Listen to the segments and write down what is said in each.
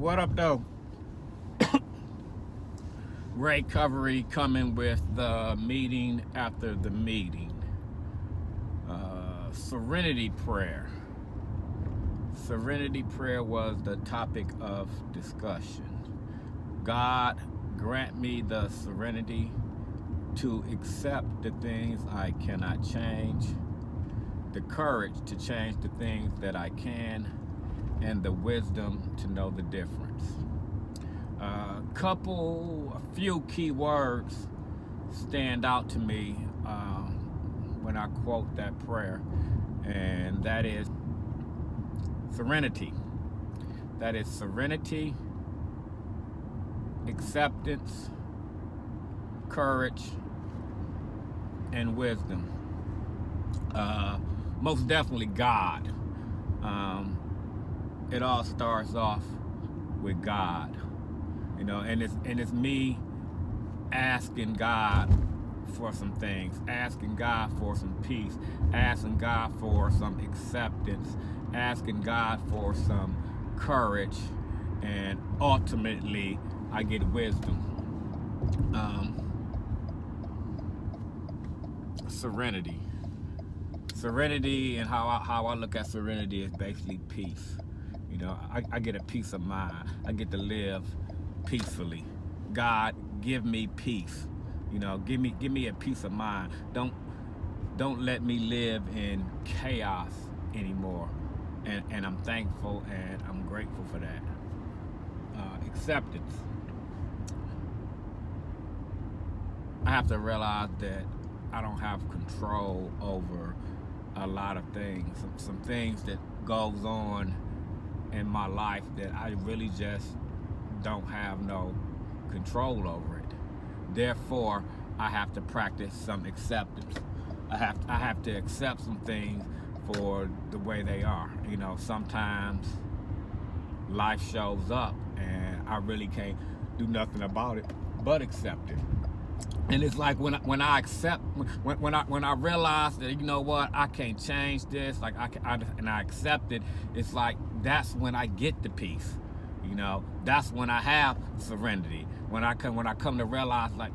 What up, though? Recovery coming with the meeting after the meeting. Serenity prayer. Serenity prayer was the topic of discussion. God, grant me the serenity to accept the things I cannot change, the courage to change the things that I can, and the wisdom to know the difference. A few key words stand out to me when I quote that prayer, and that is serenity. That is serenity, acceptance, courage, and wisdom. Most definitely God. It all starts off with God, and it's me asking God for some things, asking God for some peace, asking God for some acceptance, asking God for some courage, and ultimately I get wisdom. Serenity and how I look at serenity is basically peace. I get a peace of mind. I get to live peacefully. God, give me peace. Give me a peace of mind. Don't let me live in chaos anymore. And I'm thankful and I'm grateful for that. Acceptance. I have to realize that I don't have control over a lot of things. Some things that goes on in my life that I really just don't have no control over it. Therefore, I have to practice some acceptance. I have to accept some things for the way they are. Sometimes life shows up and I really can't do nothing about it but accept it. And it's like when I accept, when I realize that I can't change this, and I accept it. It's like that's when I get the peace. That's when I have serenity. When I come to realize, like,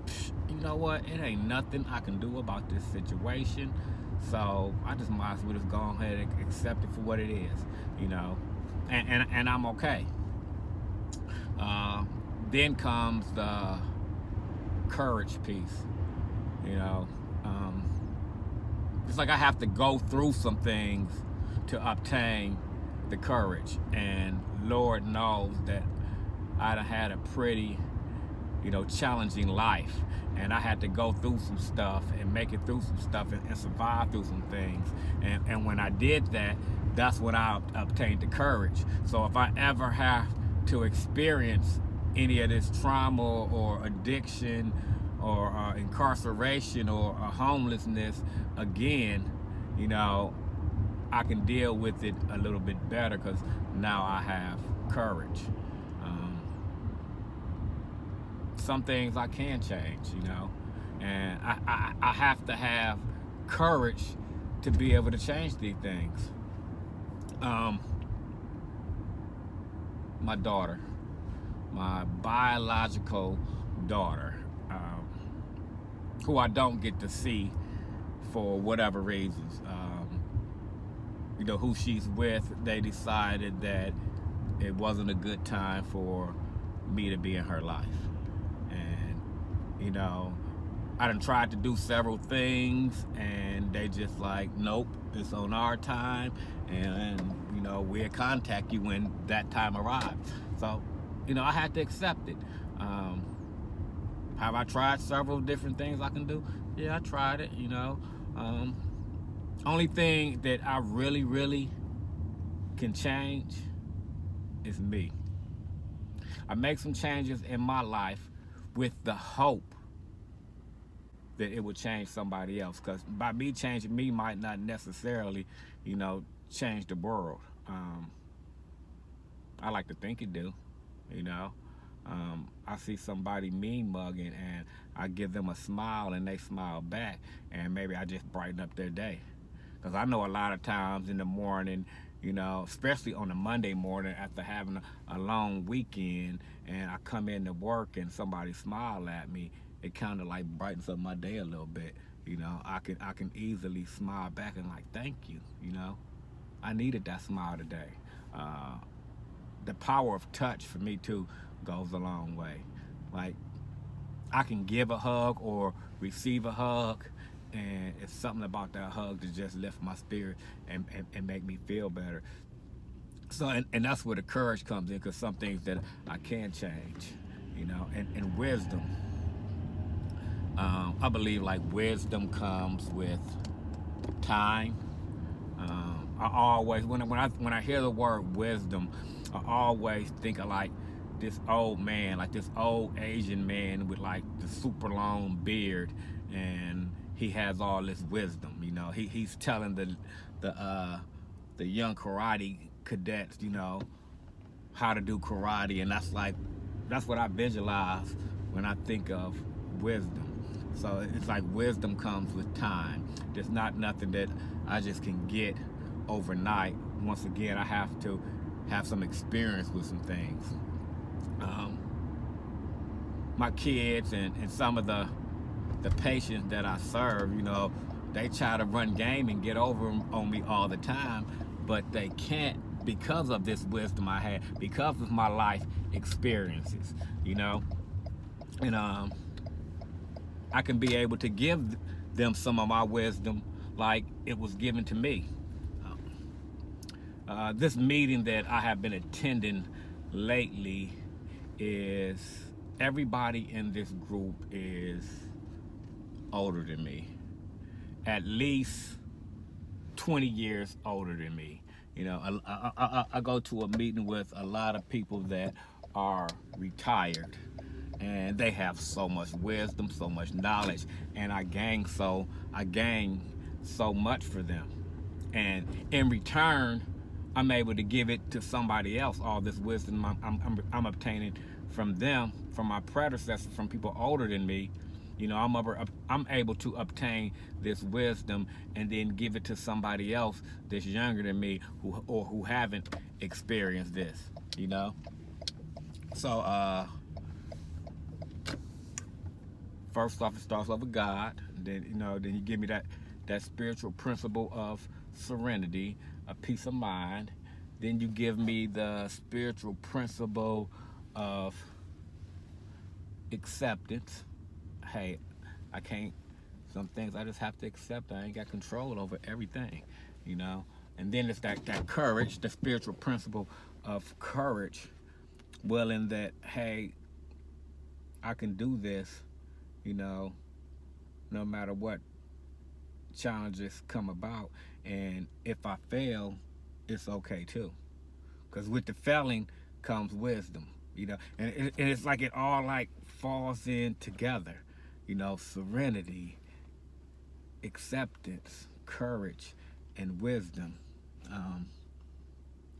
it ain't nothing I can do about this situation. So I just might as well just go ahead and accept it for what it is. And I'm okay. Then comes the courage piece. It's like I have to go through some things to obtain the courage, and Lord knows that I'd have had a pretty challenging life, and I had to go through some stuff and make it through some stuff and survive through some things, and when I did that, that's when I obtained the courage. So if I ever have to experience any of this trauma or addiction or incarceration or homelessness again, I can deal with it a little bit better because now I have courage. Some things I can change, and I have to have courage to be able to change these things. My daughter, my biological daughter, who I don't get to see for whatever reasons. Who she's with, they decided that it wasn't a good time for me to be in her life. And, I done tried to do several things, and they just like, nope, it's on our time, and we'll contact you when that time arrives. So, I had to accept it. Have I tried several different things I can do? Yeah, I tried it, Only thing that I really, really can change is me. I make some changes in my life with the hope that it will change somebody else. Because by me changing me might not necessarily, change the world. I like to think it do, I see somebody mean mugging and I give them a smile and they smile back, and maybe I just brighten up their day. Because I know a lot of times in the morning, you know, especially on a Monday morning after having a long weekend, and I come into work and somebody smile at me. It kind of like brightens up my day a little bit. You know, I can easily smile back and like, thank you. You know, I needed that smile today. Uh, the power of touch for me too goes a long way. Like, I can give a hug or receive a hug, and it's something about that hug that just lift my spirit and make me feel better. So, and that's where the courage comes in, because some things that I can change, you know, and wisdom. I believe like wisdom comes with time. I always when I hear the word wisdom, I always think of like this old man, like this old Asian man with like the super long beard, and he has all this wisdom. You know, he's telling the uh, the young karate cadets, you know, how to do karate, and that's what I visualize when I think of wisdom. So it's like wisdom comes with time. There's not nothing that I just can get overnight. Once again, I have to have some experience with some things. Um, my kids and some of the patients that I serve, you know, they try to run game and get over on me all the time, but they can't because of this wisdom I had, because of my life experiences, you know, and I can be able to give them some of my wisdom like it was given to me. This meeting that I have been attending lately is everybody in this group is older than me, at least 20 years older than me. You know, I go to a meeting with a lot of people that are retired, and they have so much wisdom, so much knowledge, and I gain so much for them, and in return, I'm able to give it to somebody else. All this wisdom I'm obtaining from them, from my predecessors, from people older than me. You know, I'm able to obtain this wisdom and then give it to somebody else that's younger than me, who haven't experienced this. You know, so first off, it starts off with God. Then, you know, then you give me that spiritual principle of serenity, a peace of mind. Then you give me the spiritual principle of acceptance. Hey, I can't. Some things I just have to accept. I ain't got control over everything, you know. And then it's that courage, the spiritual principle of courage, willing that, hey, I can do this, you know, no matter what challenges come about. And if I fail, it's okay too. Because with the failing comes wisdom, you know. And it's like it all like falls in together, you know, serenity, acceptance, courage, and wisdom. Um,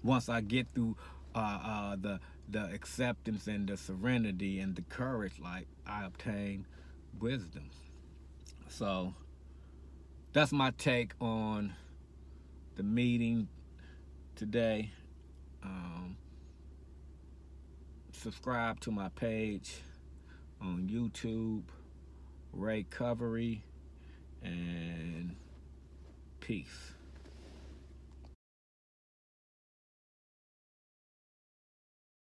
Once I get through the acceptance and the serenity and the courage, like I obtain wisdom. So that's my take on the meeting today. Um, Subscribe to my page on YouTube, Ray Covery, and peace.